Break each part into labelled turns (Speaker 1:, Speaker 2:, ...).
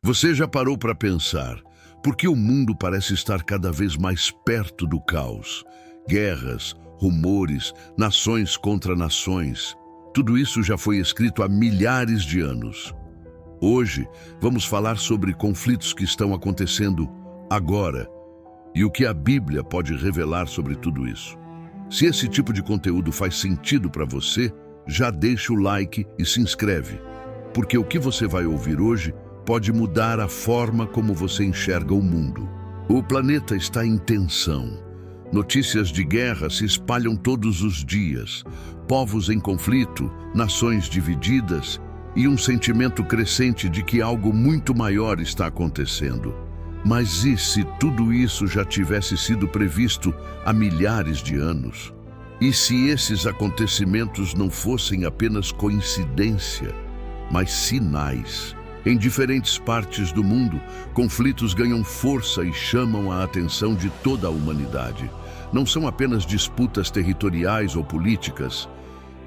Speaker 1: Você já parou para pensar por que o mundo parece estar cada vez mais perto do caos? Guerras, rumores, nações contra nações. Tudo isso já foi escrito há milhares de anos. Hoje, vamos falar sobre conflitos que estão acontecendo agora e o que a Bíblia pode revelar sobre tudo isso. Se esse tipo de conteúdo faz sentido para você, já deixa o like e se inscreve, porque o que você vai ouvir hoje pode mudar a forma como você enxerga o mundo. O planeta está em tensão. Notícias de guerra se espalham todos os dias. Povos em conflito, nações divididas e um sentimento crescente de que algo muito maior está acontecendo. Mas e se tudo isso já tivesse sido previsto há milhares de anos? E se esses acontecimentos não fossem apenas coincidência, mas sinais? Em diferentes partes do mundo, conflitos ganham força e chamam a atenção de toda a humanidade. Não são apenas disputas territoriais ou políticas.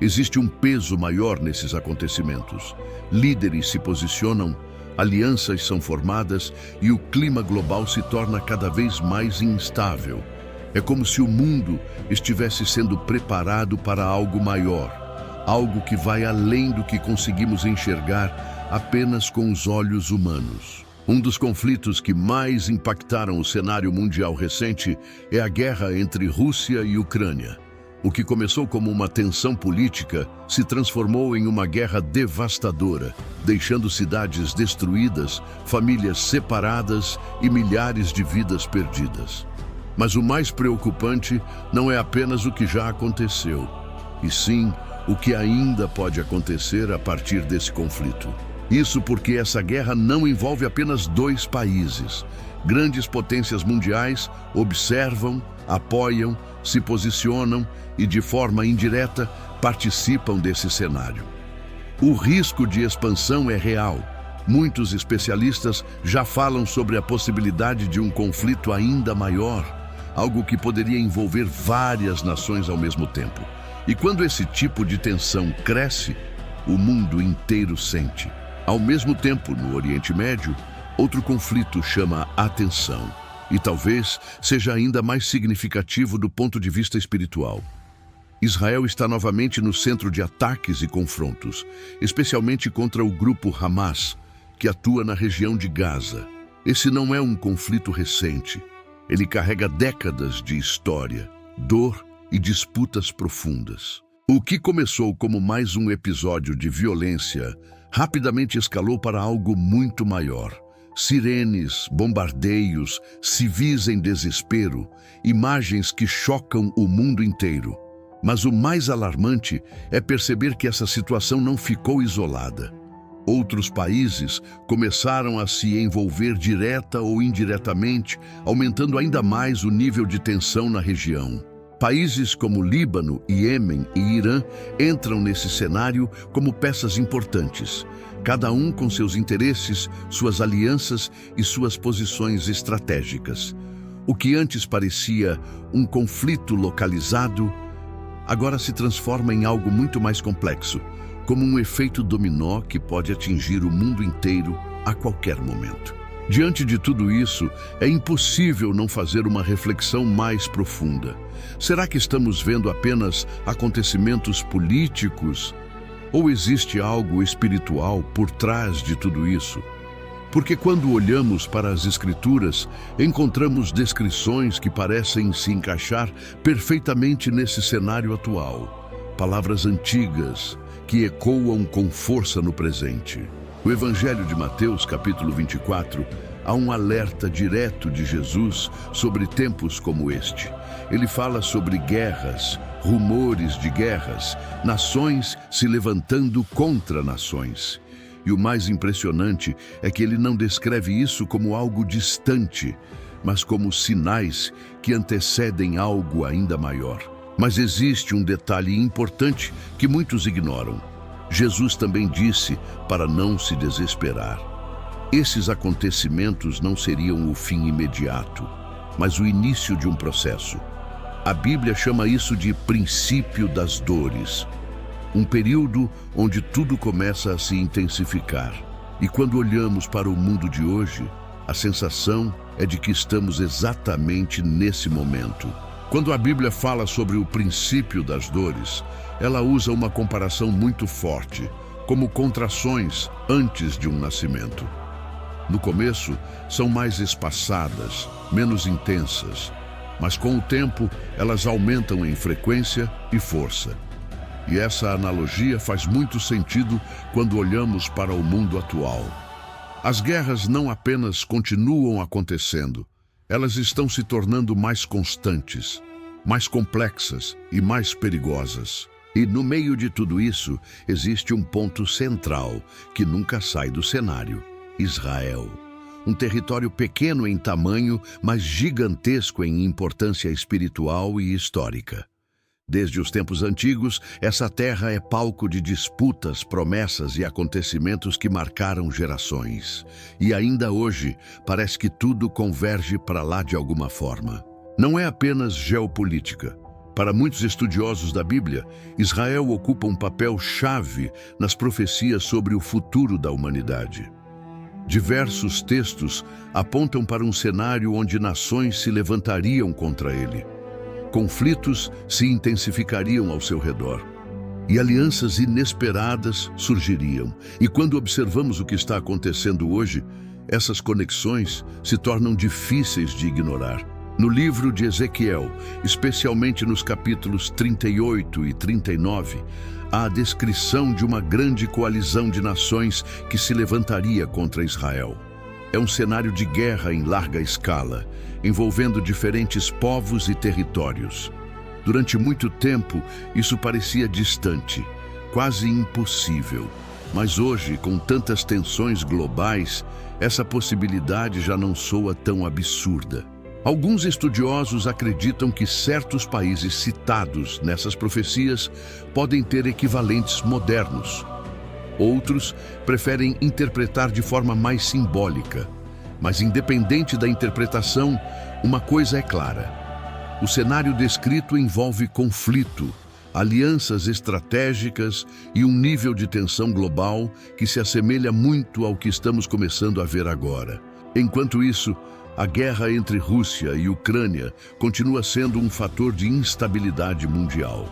Speaker 1: Existe um peso maior nesses acontecimentos. Líderes se posicionam, alianças são formadas e o clima global se torna cada vez mais instável. É como se o mundo estivesse sendo preparado para algo maior, algo que vai além do que conseguimos enxergar apenas com os olhos humanos. Um dos conflitos que mais impactaram o cenário mundial recente é a guerra entre Rússia e Ucrânia. O que começou como uma tensão política se transformou em uma guerra devastadora, deixando cidades destruídas, famílias separadas e milhares de vidas perdidas. Mas o mais preocupante não é apenas o que já aconteceu, e sim o que ainda pode acontecer a partir desse conflito. Isso porque essa guerra não envolve apenas dois países. Grandes potências mundiais observam, apoiam, se posicionam e, de forma indireta, participam desse cenário. O risco de expansão é real. Muitos especialistas já falam sobre a possibilidade de um conflito ainda maior, algo que poderia envolver várias nações ao mesmo tempo. E quando esse tipo de tensão cresce, o mundo inteiro sente. Ao mesmo tempo, no Oriente Médio, outro conflito chama a atenção e talvez seja ainda mais significativo do ponto de vista espiritual. Israel está novamente no centro de ataques e confrontos, especialmente contra o grupo Hamas, que atua na região de Gaza. Esse não é um conflito recente. Ele carrega décadas de história, dor e disputas profundas. O que começou como mais um episódio de violência rapidamente escalou para algo muito maior. Sirenes, bombardeios, civis em desespero, imagens que chocam o mundo inteiro. Mas o mais alarmante é perceber que essa situação não ficou isolada. Outros países começaram a se envolver direta ou indiretamente, aumentando ainda mais o nível de tensão na região. Países como Líbano, Iêmen e Irã entram nesse cenário como peças importantes, cada um com seus interesses, suas alianças e suas posições estratégicas. O que antes parecia um conflito localizado, agora se transforma em algo muito mais complexo, como um efeito dominó que pode atingir o mundo inteiro a qualquer momento. Diante de tudo isso, é impossível não fazer uma reflexão mais profunda. Será que estamos vendo apenas acontecimentos políticos? Ou existe algo espiritual por trás de tudo isso? Porque quando olhamos para as Escrituras, encontramos descrições que parecem se encaixar perfeitamente nesse cenário atual. Palavras antigas que ecoam com força no presente. No Evangelho de Mateus, capítulo 24, há um alerta direto de Jesus sobre tempos como este. Ele fala sobre guerras, rumores de guerras, nações se levantando contra nações. E o mais impressionante é que ele não descreve isso como algo distante, mas como sinais que antecedem algo ainda maior. Mas existe um detalhe importante que muitos ignoram. Jesus também disse para não se desesperar. Esses acontecimentos não seriam o fim imediato, mas o início de um processo. A Bíblia chama isso de princípio das dores, um período onde tudo começa a se intensificar. E quando olhamos para o mundo de hoje, a sensação é de que estamos exatamente nesse momento. Quando a Bíblia fala sobre o princípio das dores, ela usa uma comparação muito forte, como contrações antes de um nascimento. No começo, são mais espaçadas, menos intensas, mas com o tempo, elas aumentam em frequência e força. E essa analogia faz muito sentido quando olhamos para o mundo atual. As guerras não apenas continuam acontecendo, elas estão se tornando mais constantes, mais complexas e mais perigosas. E no meio de tudo isso, existe um ponto central que nunca sai do cenário: Israel. Um território pequeno em tamanho, mas gigantesco em importância espiritual e histórica. Desde os tempos antigos, essa terra é palco de disputas, promessas e acontecimentos que marcaram gerações. E ainda hoje, parece que tudo converge para lá de alguma forma. Não é apenas geopolítica. Para muitos estudiosos da Bíblia, Israel ocupa um papel chave nas profecias sobre o futuro da humanidade. Diversos textos apontam para um cenário onde nações se levantariam contra ele. Conflitos se intensificariam ao seu redor. E alianças inesperadas surgiriam. E quando observamos o que está acontecendo hoje, essas conexões se tornam difíceis de ignorar. No livro de Ezequiel, especialmente nos capítulos 38 e 39, há a descrição de uma grande coalizão de nações que se levantaria contra Israel. É um cenário de guerra em larga escala, envolvendo diferentes povos e territórios. Durante muito tempo, isso parecia distante, quase impossível. Mas hoje, com tantas tensões globais, essa possibilidade já não soa tão absurda. Alguns estudiosos acreditam que certos países citados nessas profecias podem ter equivalentes modernos. Outros preferem interpretar de forma mais simbólica. Mas independente da interpretação, uma coisa é clara: o cenário descrito envolve conflito, alianças estratégicas e um nível de tensão global que se assemelha muito ao que estamos começando a ver agora. Enquanto isso, a guerra entre Rússia e Ucrânia continua sendo um fator de instabilidade mundial.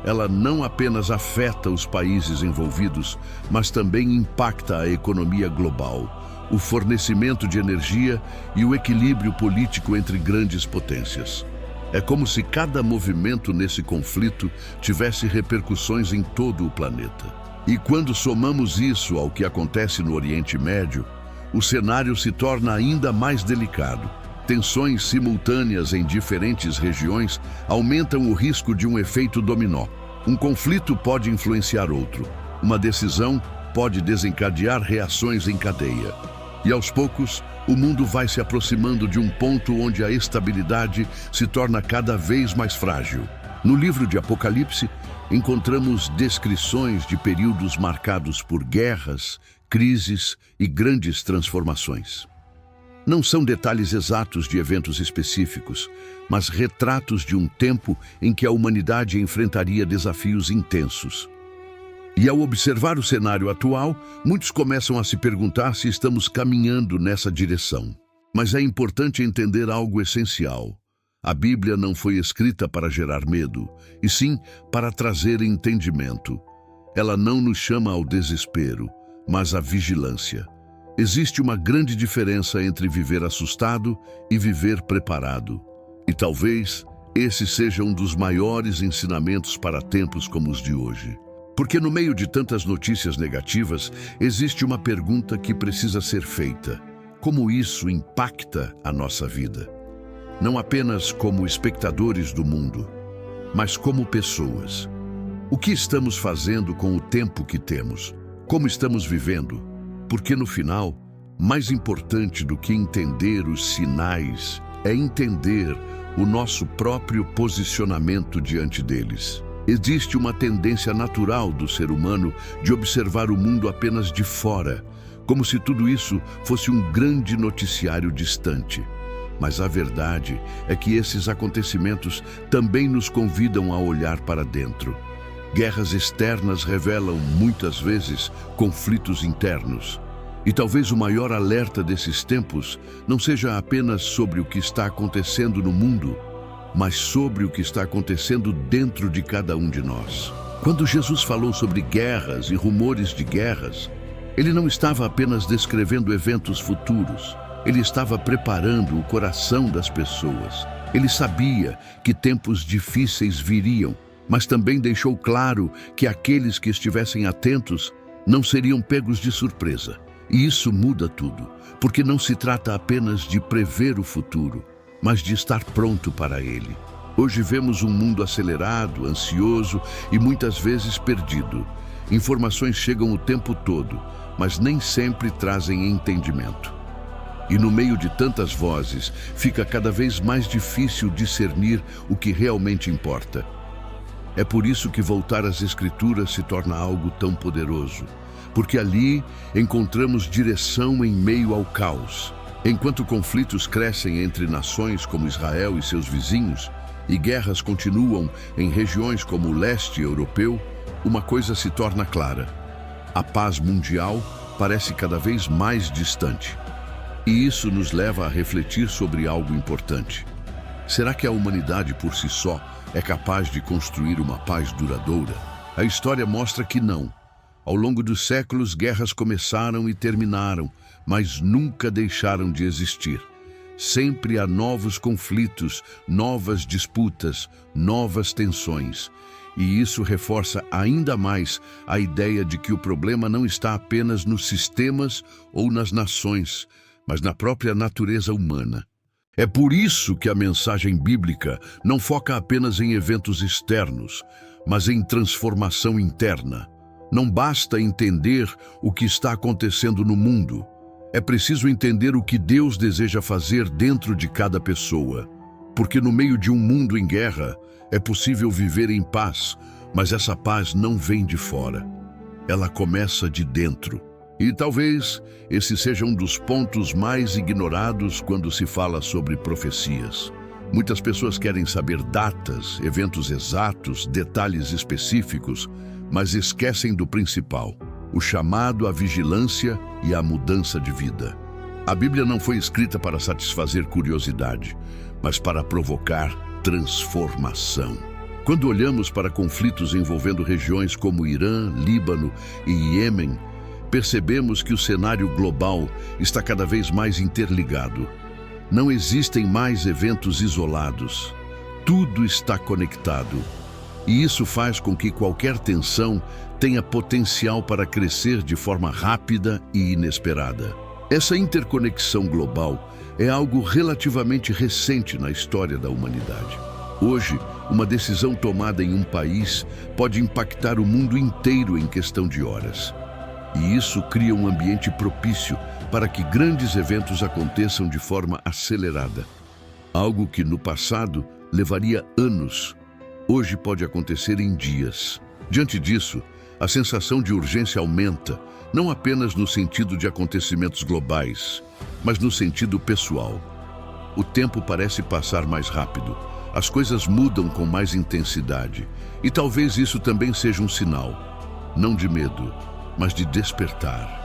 Speaker 1: Ela não apenas afeta os países envolvidos, mas também impacta a economia global, o fornecimento de energia e o equilíbrio político entre grandes potências. É como se cada movimento nesse conflito tivesse repercussões em todo o planeta. E quando somamos isso ao que acontece no Oriente Médio, o cenário se torna ainda mais delicado. Tensões simultâneas em diferentes regiões aumentam o risco de um efeito dominó. Um conflito pode influenciar outro. Uma decisão pode desencadear reações em cadeia. E aos poucos, o mundo vai se aproximando de um ponto onde a estabilidade se torna cada vez mais frágil. No livro de Apocalipse, encontramos descrições de períodos marcados por guerras, crises e grandes transformações. Não são detalhes exatos de eventos específicos, mas retratos de um tempo em que a humanidade enfrentaria desafios intensos. E ao observar o cenário atual, muitos começam a se perguntar se estamos caminhando nessa direção. Mas é importante entender algo essencial. A Bíblia não foi escrita para gerar medo, e sim para trazer entendimento. Ela não nos chama ao desespero, mas à vigilância. Existe uma grande diferença entre viver assustado e viver preparado. E talvez esse seja um dos maiores ensinamentos para tempos como os de hoje. Porque no meio de tantas notícias negativas, existe uma pergunta que precisa ser feita: como isso impacta a nossa vida? Não apenas como espectadores do mundo, mas como pessoas. O que estamos fazendo com o tempo que temos? Como estamos vivendo? Porque no final, mais importante do que entender os sinais é entender o nosso próprio posicionamento diante deles. Existe uma tendência natural do ser humano de observar o mundo apenas de fora, como se tudo isso fosse um grande noticiário distante. Mas a verdade é que esses acontecimentos também nos convidam a olhar para dentro. Guerras externas revelam, muitas vezes, conflitos internos. E talvez o maior alerta desses tempos não seja apenas sobre o que está acontecendo no mundo, mas sobre o que está acontecendo dentro de cada um de nós. Quando Jesus falou sobre guerras e rumores de guerras, ele não estava apenas descrevendo eventos futuros, ele estava preparando o coração das pessoas. Ele sabia que tempos difíceis viriam, mas também deixou claro que aqueles que estivessem atentos não seriam pegos de surpresa. E isso muda tudo, porque não se trata apenas de prever o futuro, mas de estar pronto para ele. Hoje vemos um mundo acelerado, ansioso e muitas vezes perdido. Informações chegam o tempo todo, mas nem sempre trazem entendimento. E no meio de tantas vozes, fica cada vez mais difícil discernir o que realmente importa. É por isso que voltar às Escrituras se torna algo tão poderoso, porque ali encontramos direção em meio ao caos. Enquanto conflitos crescem entre nações como Israel e seus vizinhos, e guerras continuam em regiões como o leste europeu, uma coisa se torna clara: a paz mundial parece cada vez mais distante. E isso nos leva a refletir sobre algo importante. Será que a humanidade por si só é capaz de construir uma paz duradoura? A história mostra que não. Ao longo dos séculos, guerras começaram e terminaram, mas nunca deixaram de existir. Sempre há novos conflitos, novas disputas, novas tensões. E isso reforça ainda mais a ideia de que o problema não está apenas nos sistemas ou nas nações, mas na própria natureza humana. É por isso que a mensagem bíblica não foca apenas em eventos externos, mas em transformação interna. Não basta entender o que está acontecendo no mundo. É preciso entender o que Deus deseja fazer dentro de cada pessoa. Porque no meio de um mundo em guerra, é possível viver em paz, mas essa paz não vem de fora. Ela começa de dentro. E talvez esse seja um dos pontos mais ignorados quando se fala sobre profecias. Muitas pessoas querem saber datas, eventos exatos, detalhes específicos, mas esquecem do principal: o chamado à vigilância e à mudança de vida. A Bíblia não foi escrita para satisfazer curiosidade, mas para provocar transformação. Quando olhamos para conflitos envolvendo regiões como Irã, Líbano e Iêmen, percebemos que o cenário global está cada vez mais interligado. Não existem mais eventos isolados. Tudo está conectado. E isso faz com que qualquer tensão tenha potencial para crescer de forma rápida e inesperada. Essa interconexão global é algo relativamente recente na história da humanidade. Hoje, uma decisão tomada em um país pode impactar o mundo inteiro em questão de horas. E isso cria um ambiente propício para que grandes eventos aconteçam de forma acelerada. Algo que no passado levaria anos, hoje pode acontecer em dias. Diante disso, a sensação de urgência aumenta, não apenas no sentido de acontecimentos globais, mas no sentido pessoal. O tempo parece passar mais rápido, as coisas mudam com mais intensidade, e talvez isso também seja um sinal, não de medo, mas de despertar.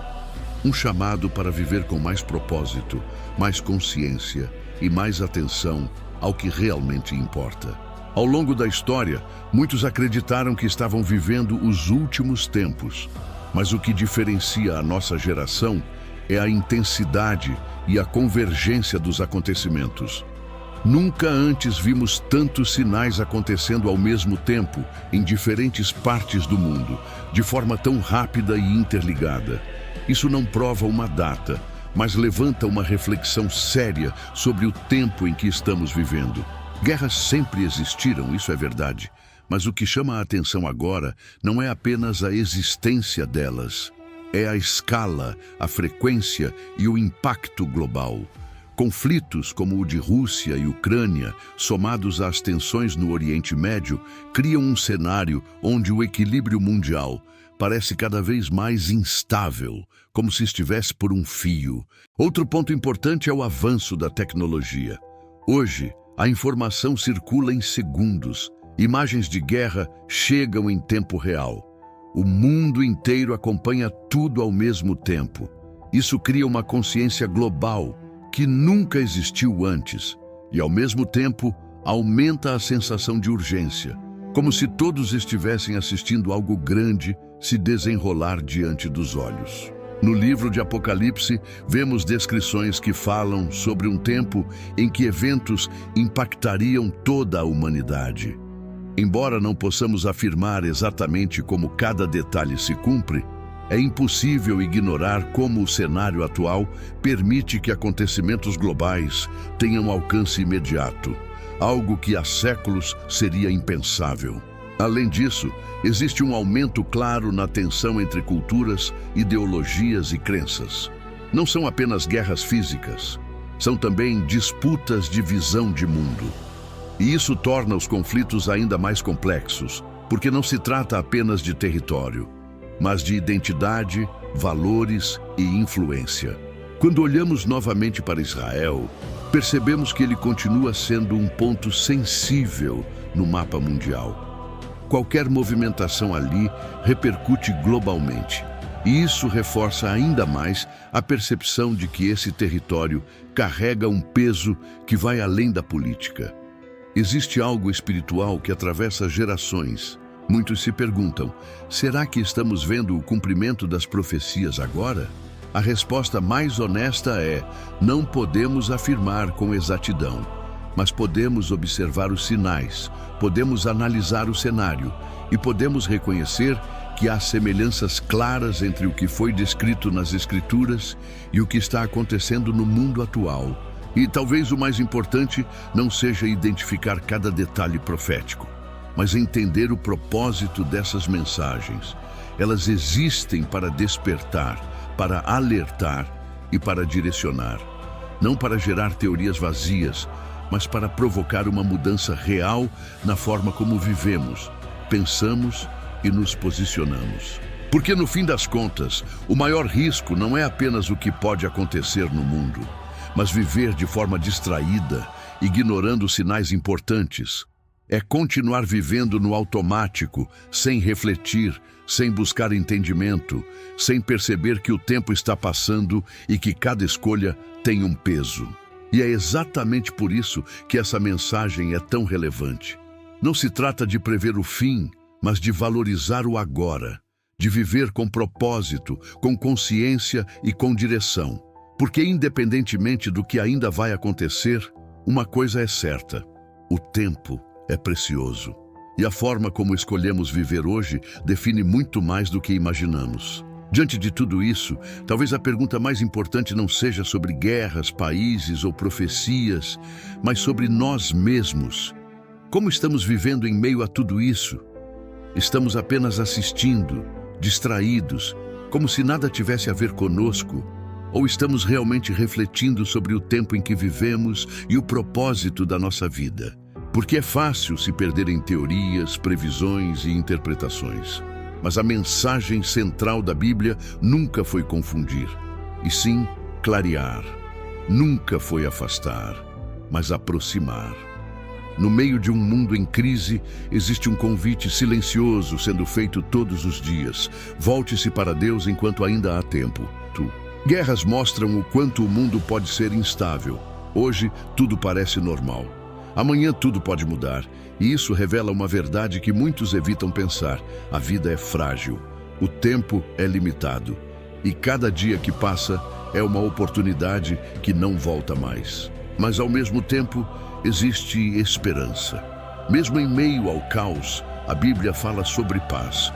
Speaker 1: Um chamado para viver com mais propósito, mais consciência e mais atenção ao que realmente importa. Ao longo da história, muitos acreditaram que estavam vivendo os últimos tempos, mas o que diferencia a nossa geração é a intensidade e a convergência dos acontecimentos. Nunca antes vimos tantos sinais acontecendo ao mesmo tempo em diferentes partes do mundo, de forma tão rápida e interligada. Isso não prova uma data, mas levanta uma reflexão séria sobre o tempo em que estamos vivendo. Guerras sempre existiram, isso é verdade, mas o que chama a atenção agora não é apenas a existência delas, é a escala, a frequência e o impacto global. Conflitos como o de Rússia e Ucrânia, somados às tensões no Oriente Médio, criam um cenário onde o equilíbrio mundial parece cada vez mais instável, como se estivesse por um fio. Outro ponto importante é o avanço da tecnologia. Hoje, a informação circula em segundos. Imagens de guerra chegam em tempo real. O mundo inteiro acompanha tudo ao mesmo tempo. Isso cria uma consciência global que nunca existiu antes e, ao mesmo tempo, aumenta a sensação de urgência, como se todos estivessem assistindo algo grande se desenrolar diante dos olhos. No livro de Apocalipse, vemos descrições que falam sobre um tempo em que eventos impactariam toda a humanidade. Embora não possamos afirmar exatamente como cada detalhe se cumpre, é impossível ignorar como o cenário atual permite que acontecimentos globais tenham alcance imediato, algo que há séculos seria impensável. Além disso, existe um aumento claro na tensão entre culturas, ideologias e crenças. Não são apenas guerras físicas, são também disputas de visão de mundo. E isso torna os conflitos ainda mais complexos, porque não se trata apenas de território, mas de identidade, valores e influência. Quando olhamos novamente para Israel, percebemos que ele continua sendo um ponto sensível no mapa mundial. Qualquer movimentação ali repercute globalmente, e isso reforça ainda mais a percepção de que esse território carrega um peso que vai além da política. Existe algo espiritual que atravessa gerações. Muitos se perguntam, será que estamos vendo o cumprimento das profecias agora? A resposta mais honesta é, não podemos afirmar com exatidão, mas podemos observar os sinais, podemos analisar o cenário e podemos reconhecer que há semelhanças claras entre o que foi descrito nas Escrituras e o que está acontecendo no mundo atual. E talvez o mais importante não seja identificar cada detalhe profético, mas entender o propósito dessas mensagens. Elas existem para despertar, para alertar e para direcionar, não para gerar teorias vazias, mas para provocar uma mudança real na forma como vivemos, pensamos e nos posicionamos. Porque no fim das contas, o maior risco não é apenas o que pode acontecer no mundo, mas viver de forma distraída, ignorando sinais importantes. É continuar vivendo no automático, sem refletir, sem buscar entendimento, sem perceber que o tempo está passando e que cada escolha tem um peso. E é exatamente por isso que essa mensagem é tão relevante. Não se trata de prever o fim, mas de valorizar o agora, de viver com propósito, com consciência e com direção. Porque independentemente do que ainda vai acontecer, uma coisa é certa: o tempo é precioso. E a forma como escolhemos viver hoje define muito mais do que imaginamos. Diante de tudo isso, talvez a pergunta mais importante não seja sobre guerras, países ou profecias, mas sobre nós mesmos. Como estamos vivendo em meio a tudo isso? Estamos apenas assistindo, distraídos, como se nada tivesse a ver conosco? Ou estamos realmente refletindo sobre o tempo em que vivemos e o propósito da nossa vida? Porque é fácil se perder em teorias, previsões e interpretações. Mas a mensagem central da Bíblia nunca foi confundir, e sim clarear. Nunca foi afastar, mas aproximar. No meio de um mundo em crise, existe um convite silencioso sendo feito todos os dias. Volte-se para Deus enquanto ainda há tempo. Guerras mostram o quanto o mundo pode ser instável. Hoje, tudo parece normal. Amanhã tudo pode mudar, e isso revela uma verdade que muitos evitam pensar. A vida é frágil, o tempo é limitado, e cada dia que passa é uma oportunidade que não volta mais. Mas ao mesmo tempo, existe esperança. Mesmo em meio ao caos, a Bíblia fala sobre paz.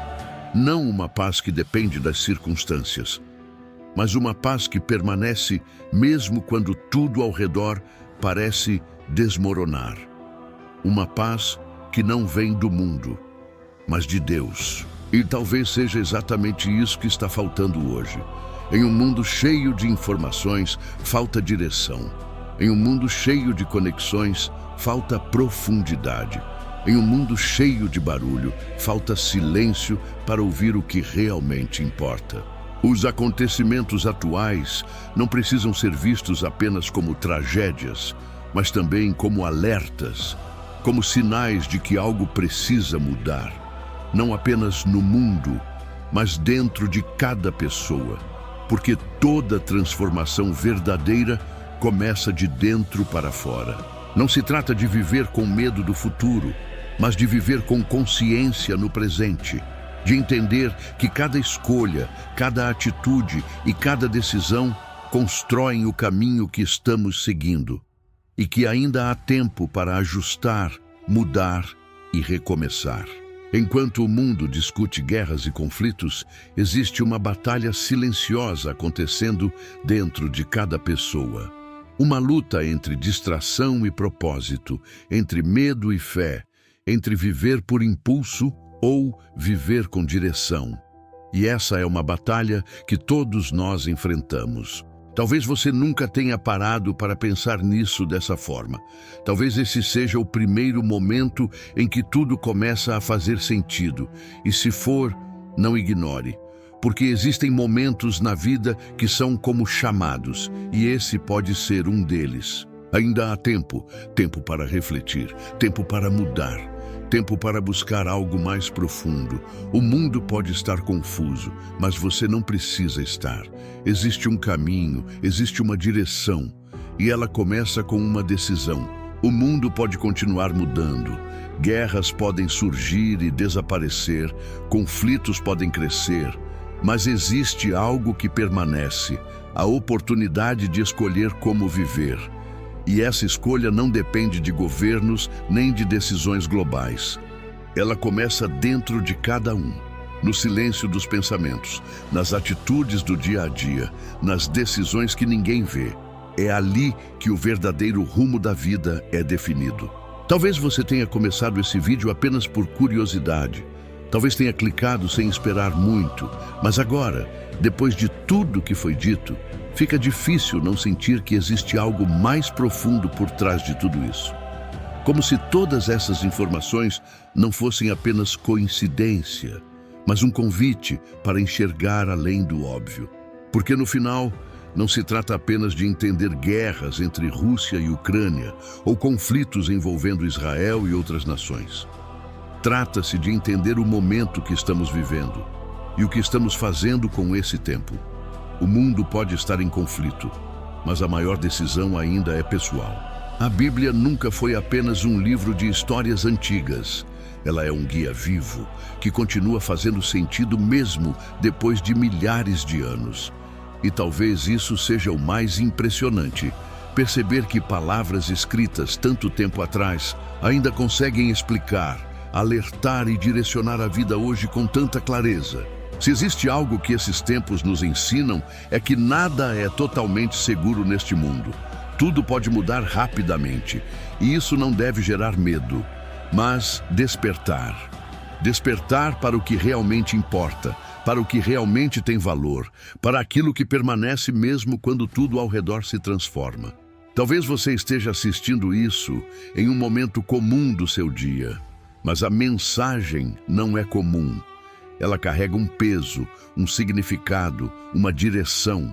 Speaker 1: Não uma paz que depende das circunstâncias, mas uma paz que permanece mesmo quando tudo ao redor parece desmoronar. Uma paz que não vem do mundo, mas de Deus. E talvez seja exatamente isso que está faltando hoje. Em um mundo cheio de informações, falta direção. Em um mundo cheio de conexões, falta profundidade. Em um mundo cheio de barulho, falta silêncio para ouvir o que realmente importa. Os acontecimentos atuais não precisam ser vistos apenas como tragédias, mas também como alertas, como sinais de que algo precisa mudar, não apenas no mundo, mas dentro de cada pessoa. porque toda transformação verdadeira começa de dentro para fora. Não se trata de viver com medo do futuro, mas de viver com consciência no presente, de entender que cada escolha, cada atitude e cada decisão constroem o caminho que estamos seguindo, e que ainda há tempo para ajustar, mudar e recomeçar. Enquanto o mundo discute guerras e conflitos, existe uma batalha silenciosa acontecendo dentro de cada pessoa. Uma luta entre distração e propósito, entre medo e fé, entre viver por impulso ou viver com direção. E essa é uma batalha que todos nós enfrentamos. Talvez você nunca tenha parado para pensar nisso dessa forma. Talvez esse seja o primeiro momento em que tudo começa a fazer sentido. E se for, não ignore, porque existem momentos na vida que são como chamados, e esse pode ser um deles. Ainda há tempo para refletir, tempo para mudar, tempo para buscar algo mais profundo. O mundo pode estar confuso, mas você não precisa estar. Existe um caminho, existe uma direção, e ela começa com uma decisão. O mundo pode continuar mudando, guerras podem surgir e desaparecer, conflitos podem crescer, mas existe algo que permanece, a oportunidade de escolher como viver. E essa escolha não depende de governos nem de decisões globais. Ela começa dentro de cada um, no silêncio dos pensamentos, nas atitudes do dia a dia, nas decisões que ninguém vê. É ali que o verdadeiro rumo da vida é definido. Talvez você tenha começado esse vídeo apenas por curiosidade. Talvez tenha clicado sem esperar muito, mas agora, depois de tudo que foi dito, fica difícil não sentir que existe algo mais profundo por trás de tudo isso. Como se todas essas informações não fossem apenas coincidência, mas um convite para enxergar além do óbvio. Porque no final, não se trata apenas de entender guerras entre Rússia e Ucrânia ou conflitos envolvendo Israel e outras nações. Trata-se de entender o momento que estamos vivendo e o que estamos fazendo com esse tempo. O mundo pode estar em conflito, mas a maior decisão ainda é pessoal. A Bíblia nunca foi apenas um livro de histórias antigas. Ela é um guia vivo, que continua fazendo sentido mesmo depois de milhares de anos. E talvez isso seja o mais impressionante, perceber que palavras escritas tanto tempo atrás ainda conseguem explicar, alertar e direcionar a vida hoje com tanta clareza. Se existe algo que esses tempos nos ensinam, é que nada é totalmente seguro neste mundo. Tudo pode mudar rapidamente, e isso não deve gerar medo, mas despertar. Despertar para o que realmente importa, para o que realmente tem valor, para aquilo que permanece mesmo quando tudo ao redor se transforma. Talvez você esteja assistindo isso em um momento comum do seu dia, mas a mensagem não é comum. Ela carrega um peso, um significado, uma direção.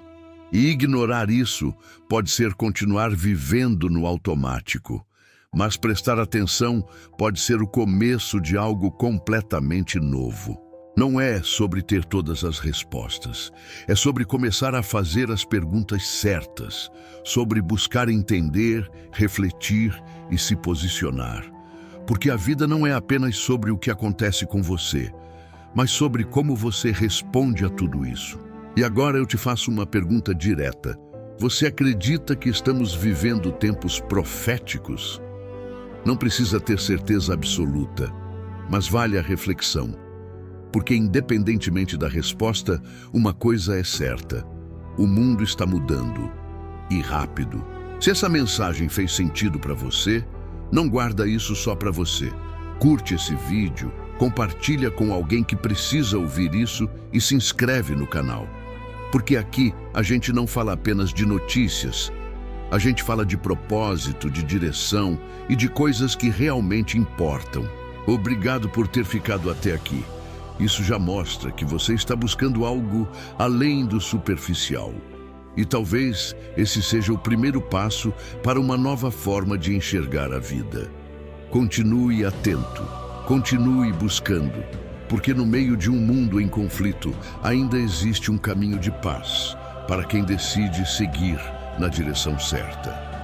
Speaker 1: E ignorar isso pode ser continuar vivendo no automático. Mas prestar atenção pode ser o começo de algo completamente novo. Não é sobre ter todas as respostas. É sobre começar a fazer as perguntas certas, sobre buscar entender, refletir e se posicionar. Porque a vida não é apenas sobre o que acontece com você, mas sobre como você responde a tudo isso. E agora eu te faço uma pergunta direta. Você acredita que estamos vivendo tempos proféticos? Não precisa ter certeza absoluta, mas vale a reflexão. Porque independentemente da resposta, uma coisa é certa: o mundo está mudando, e rápido. Se essa mensagem fez sentido para você, não guarda isso só para você. Curte esse vídeo, compartilha com alguém que precisa ouvir isso e se inscreve no canal. Porque aqui a gente não fala apenas de notícias, a gente fala de propósito, de direção e de coisas que realmente importam. Obrigado por ter ficado até aqui. Isso já mostra que você está buscando algo além do superficial. E talvez esse seja o primeiro passo para uma nova forma de enxergar a vida. Continue atento, continue buscando, porque no meio de um mundo em conflito ainda existe um caminho de paz, para quem decide seguir na direção certa.